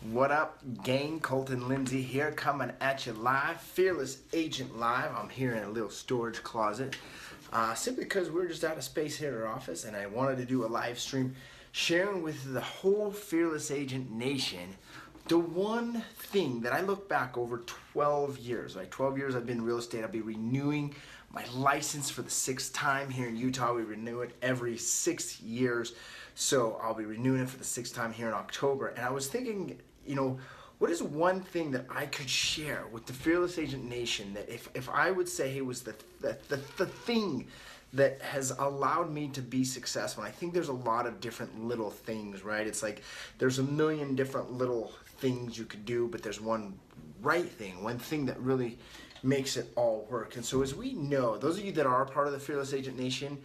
What up, gang? Colton, Lindsay here, coming at you live, Fearless Agent Live. I'm here in a little storage closet, simply because we're just out of space here at our office, and I wanted to do a live stream sharing with the whole Fearless Agent Nation the one thing that I look back over 12 years, right? 12 years I've been in real estate. I'll be renewing my license for the 6th time here in Utah. We renew it every 6 years. So I'll be renewing it for the 6th time here in October. And I was thinking, what is one thing that I could share with the Fearless Agent Nation that if I would say it was the thing that has allowed me to be successful? And I think there's a lot of different little things, right? It's like there's a million different little things you could do, but there's one right thing, one thing that really makes it all work. And so as we know, those of you that are part of the Fearless Agent Nation,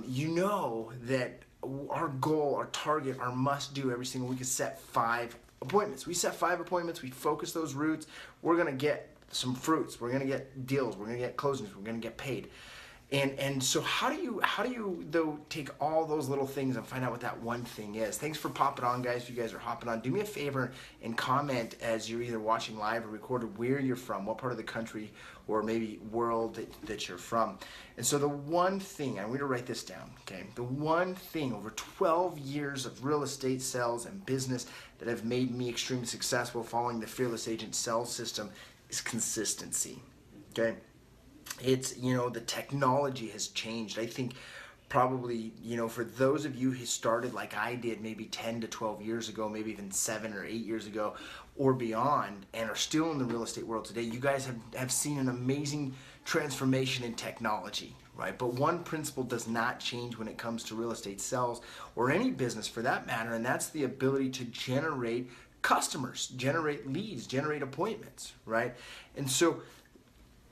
you know that our goal, our target, our must-do every single week is set 5 appointments. We set 5 appointments, we focus those routes, we're gonna get some fruits, we're gonna get deals, we're gonna get closings, we're gonna get paid. And so how do you though take all those little things and find out what that one thing is? Thanks for popping on, guys. If you guys are hopping on, do me a favor and comment as you're either watching live or recorded where you're from, what part of the country or maybe world that you're from. And so the one thing, I'm going to write this down, okay? The one thing over 12 years of real estate sales and business that have made me extremely successful following the Fearless Agent sales system is consistency, okay? It's, the technology has changed. I think probably, for those of you who started like I did maybe 10 to 12 years ago, maybe even 7 or 8 years ago or beyond, and are still in the real estate world today, you guys have seen an amazing transformation in technology, right? But one principle does not change when it comes to real estate sales or any business for that matter, and that's the ability to generate customers, generate leads, generate appointments, right? And so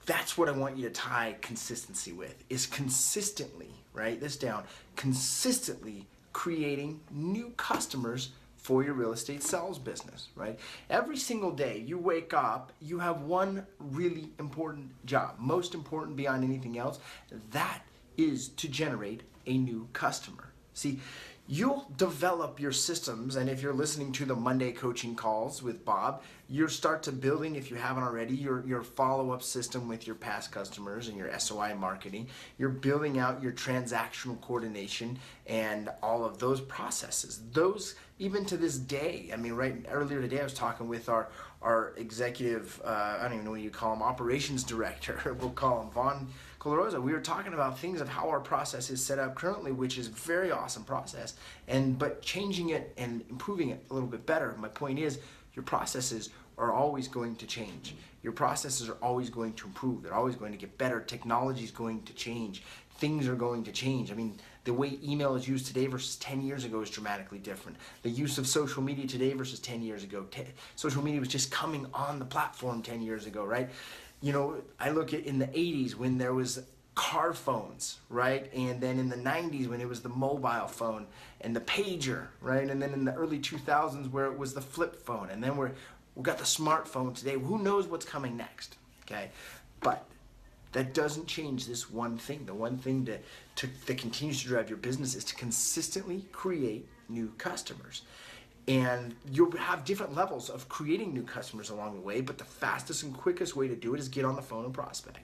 that's what I want you to tie consistency with, is consistently, write this down, consistently creating new customers for your real estate sales business, right? Every single day you wake up, you have one really important job, most important beyond anything else. That is to generate a new customer. See, you'll develop your systems, and if you're listening to the Monday coaching calls with Bob, you'll start to building, if you haven't already, your follow-up system with your past customers and your SOI marketing. You're building out your transactional coordination and all of those processes. Those, even to this day, I mean, right earlier today I was talking with our executive, I don't even know what you call him, operations director, we'll call him Vaughn Colarosa. We were talking about things of how our process is set up currently, which is a very awesome process, but changing it and improving it a little bit better. My point is, your processes are always going to change. Your processes are always going to improve. They're always going to get better. Technology is going to change. Things are going to change. I mean, the way email is used today versus 10 years ago is dramatically different. The use of social media today versus 10 years ago. Social media was just coming on the platform 10 years ago, right? I look at in the 80s when there was car phones, right? And then in the 90s when it was the mobile phone and the pager, right? And then in the early 2000s where it was the flip phone. And then we've got the smartphone today. Who knows what's coming next, okay? But that doesn't change this one thing. The one thing that continues to drive your business is to consistently create new customers. And you'll have different levels of creating new customers along the way, but the fastest and quickest way to do it is get on the phone and prospect.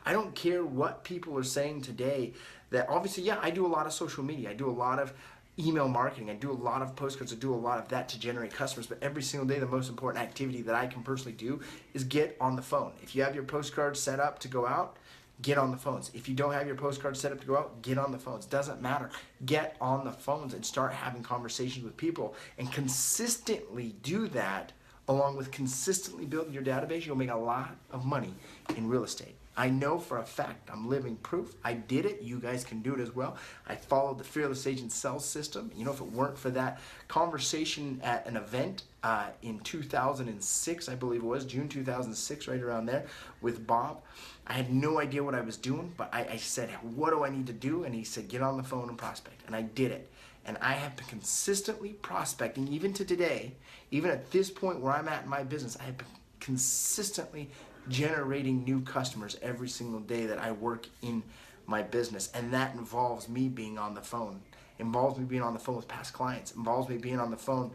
I don't care what people are saying today, that obviously, yeah, I do a lot of social media. I do a lot of email marketing. I do a lot of postcards. I do a lot of that to generate customers, but every single day, the most important activity that I can personally do is get on the phone. If you have your postcards set up to go out, get on the phones. If you don't have your postcards set up to go out, get on the phones. Doesn't matter. Get on the phones and start having conversations with people, and consistently do that along with consistently building your database. You'll make a lot of money in real estate. I know for a fact. I'm living proof. I did it. You guys can do it as well. I followed the Fearless Agent sales system. If it weren't for that conversation at an event in 2006, I believe it was, June 2006, right around there, with Bob, I had no idea what I was doing, but I said, what do I need to do? And he said, get on the phone and prospect. And I did it. And I have been consistently prospecting, even to today, even at this point where I'm at in my business, I have been consistently generating new customers every single day that I work in my business. And that involves me being on the phone, involves me being on the phone with past clients, involves me being on the phone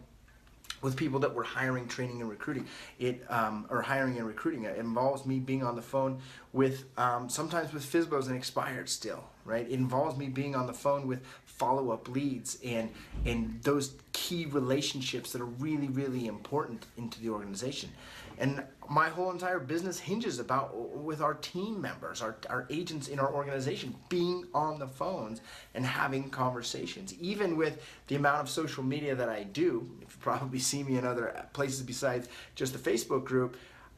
with people that we're hiring, training, and recruiting. Or hiring and recruiting. It involves me being on the phone with, sometimes with FSBOs and expired still, right? It involves me being on the phone with follow-up leads and those key relationships that are really, really important into the organization. And my whole entire business hinges with our team members, our agents in our organization, being on the phones and having conversations. Even with the amount of social media that I do, if you probably see me in other places besides just the Facebook group,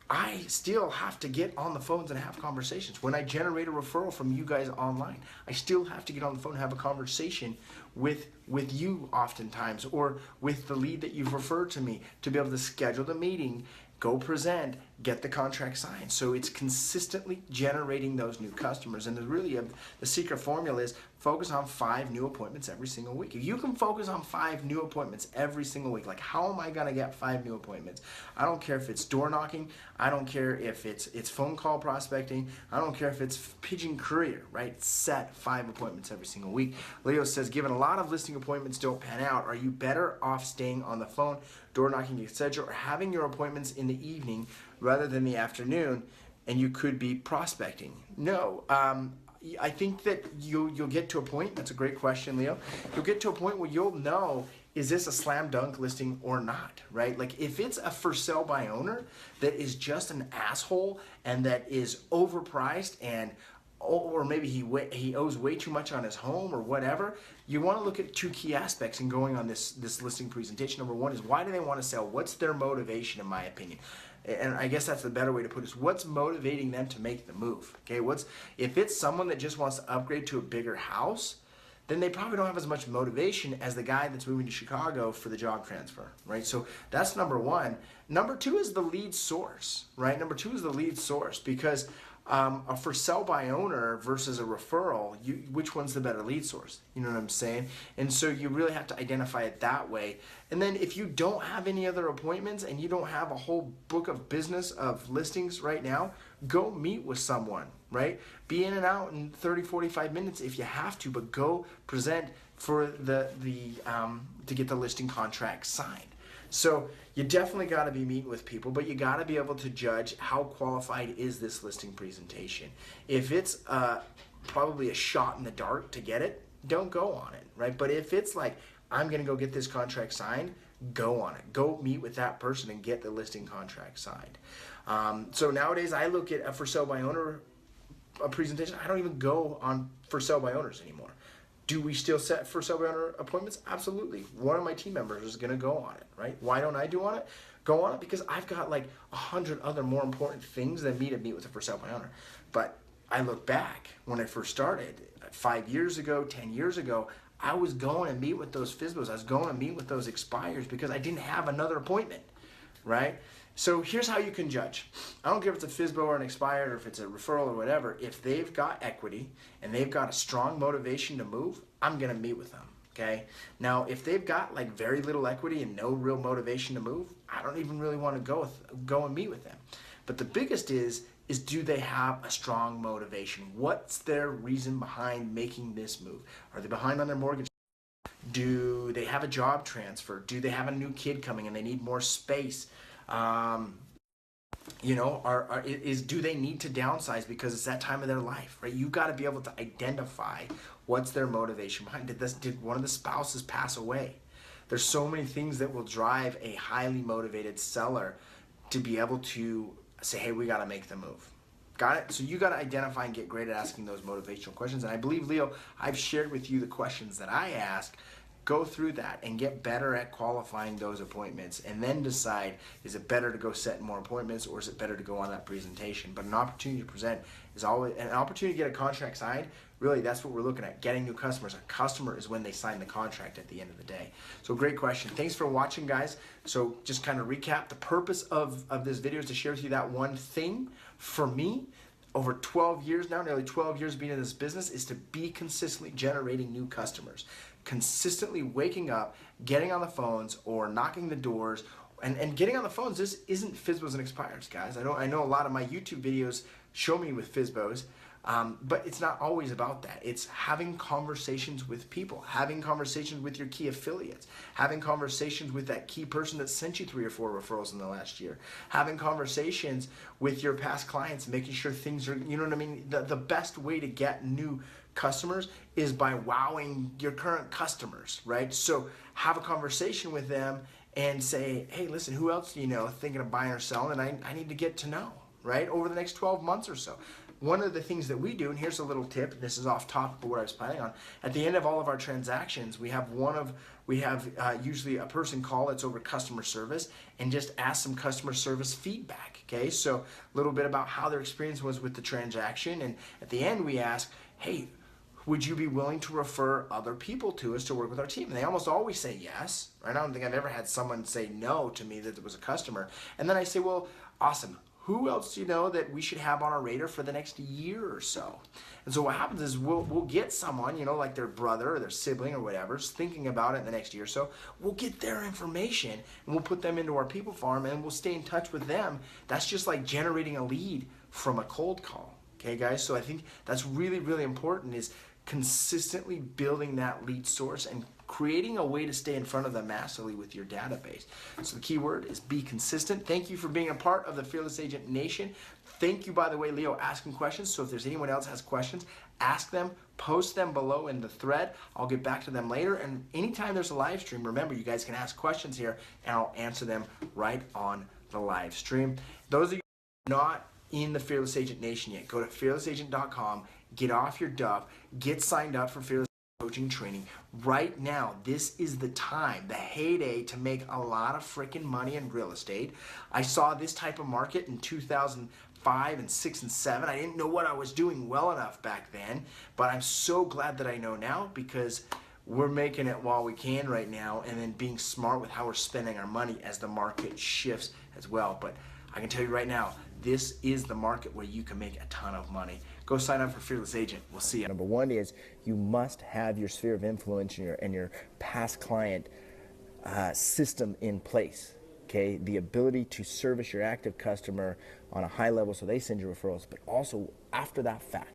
I still have to get on the phones and have conversations. When I generate a referral from you guys online, I still have to get on the phone and have a conversation with you oftentimes, or with the lead that you've referred to me, to be able to schedule the meeting, go present, get the contract signed. So it's consistently generating those new customers. And the secret formula is focus on 5 new appointments every single week. If you can focus on 5 new appointments every single week, like how am I gonna get 5 new appointments? I don't care if it's door knocking, I don't care if it's phone call prospecting, I don't care if it's pigeon courier, right? Set 5 appointments every single week. Leo says, given a lot of listing appointments don't pan out, are you better off staying on the phone, door knocking, etc., or having your appointments in the evening rather than the afternoon, and you could be prospecting? No, I think that you'll get to a point, that's a great question, Leo, you'll get to a point where you'll know, is this a slam dunk listing or not, right? Like if it's a for sale by owner that is just an asshole and that is overpriced, and or maybe he owes way too much on his home or whatever, you want to look at 2 key aspects in going on this listing presentation. Number 1 is, why do they want to sell? What's their motivation, in my opinion? And I guess that's the better way to put it, is what's motivating them to make the move, okay? If it's someone that just wants to upgrade to a bigger house, then they probably don't have as much motivation as the guy that's moving to Chicago for the job transfer, right? So that's number 1. Number 2 is the lead source, right? Number 2 is the lead source, because a for sale by owner versus a referral, which one's the better lead source? You know what I'm saying? And so you really have to identify it that way. And then if you don't have any other appointments and you don't have a whole book of business of listings right now, go meet with someone, right? Be in and out in 30, 45 minutes if you have to, but go present for to get the listing contract signed. So you definitely got to be meeting with people, but you got to be able to judge how qualified is this listing presentation. If it's probably a shot in the dark to get it, don't go on it, right? But if it's like, I'm going to go get this contract signed, go on it. Go meet with that person and get the listing contract signed. So nowadays I look at a for sale by owner presentation. I don't even go on for sale by owners anymore. Do we still set for sale by owner appointments? Absolutely. One of my team members is going to go on it, right? Why don't I go on it? Because I've got like 100 other more important things than me to meet with a for sale by owner. But I look back when I first started, 5 years ago, 10 years ago, I was going to meet with those FSBOs. I was going to meet with those expires because I didn't have another appointment, right? So here's how you can judge. I don't care if it's a FSBO or an expired or if it's a referral or whatever. If they've got equity and they've got a strong motivation to move, I'm going to meet with them, okay? Now, if they've got like very little equity and no real motivation to move, I don't even really want to go and meet with them. But the biggest is do they have a strong motivation? What's their reason behind making this move? Are they behind on their mortgage? Do they have a job transfer? Do they have a new kid coming and they need more space? You know, do they need to downsize because it's that time of their life, right? You've got to be able to identify what's their motivation behind it. Did one of the spouses pass away? There's so many things that will drive a highly motivated seller to be able to say, hey, we got to make the move. Got it? So you got to identify and get great at asking those motivational questions. And I believe, Leo, I've shared with you the questions that I ask. Go through that and get better at qualifying those appointments, and then decide, is it better to go set more appointments or is it better to go on that presentation? But an opportunity to present is always an opportunity to get a contract signed. Really, that's what we're looking at, getting new customers. A customer is when they sign the contract at the end of the day. So great question. Thanks for watching, guys. So just kind of recap, the purpose of this video is to share with you that one thing. For me, over 12 years now, nearly 12 years being in this business, is to be consistently generating new customers. Consistently waking up, getting on the phones or knocking the doors, and getting on the phones. This isn't FSBOs and expires, guys. I know a lot of my YouTube videos show me with FSBOs, But it's not always about that. It's having conversations with people, having conversations with your key affiliates, having conversations with that key person that sent you 3 or 4 referrals in the last year, having conversations with your past clients, making sure things are, you know what I mean? The best way to get new customers is by wowing your current customers, right? So have a conversation with them and say, hey, listen, who else do you know thinking of buying or selling? And I need to get to know, right? Over the next 12 months or so. One of the things that we do, and here's a little tip, and this is off topic of what I was planning on, at the end of all of our transactions, we have usually a person call, it's over customer service, and just ask some customer service feedback, okay? So a little bit about how their experience was with the transaction, and at the end we ask, hey, would you be willing to refer other people to us to work with our team? And they almost always say yes, right? I don't think I've ever had someone say no to me that it was a customer. And then I say, well, awesome. Who else do you know that we should have on our radar for the next year or so? And so what happens is we'll get someone, you know, like their brother or their sibling or whatever, is thinking about it in the next year or so. We'll get their information and we'll put them into our people farm and we'll stay in touch with them. That's just like generating a lead from a cold call. Okay, guys? So I think that's really, really important, is consistently building that lead source and creating a way to stay in front of them massively with your database. So the key word is be consistent. Thank you for being a part of the Fearless Agent Nation. Thank you, by the way, Leo, asking questions. So if there's anyone else has questions, ask them, post them below in the thread. I'll get back to them later. And anytime there's a live stream, remember, you guys can ask questions here and I'll answer them right on the live stream. Those of you not in the Fearless Agent Nation yet, go to fearlessagent.com, get off your duff, get signed up for Fearless Coaching Training. Right now, this is the time, the heyday, to make a lot of freaking money in real estate. I saw this type of market in 2005 and 6 and 7. I didn't know what I was doing well enough back then, but I'm so glad that I know now, because we're making it while we can right now, and then being smart with how we're spending our money as the market shifts as well. But I can tell you right now, this is the market where you can make a ton of money. Go sign up for Fearless Agent. We'll see you. Number one is you must have your sphere of influence and your past client system in place. Okay, the ability to service your active customer on a high level so they send you referrals, but also after that fact,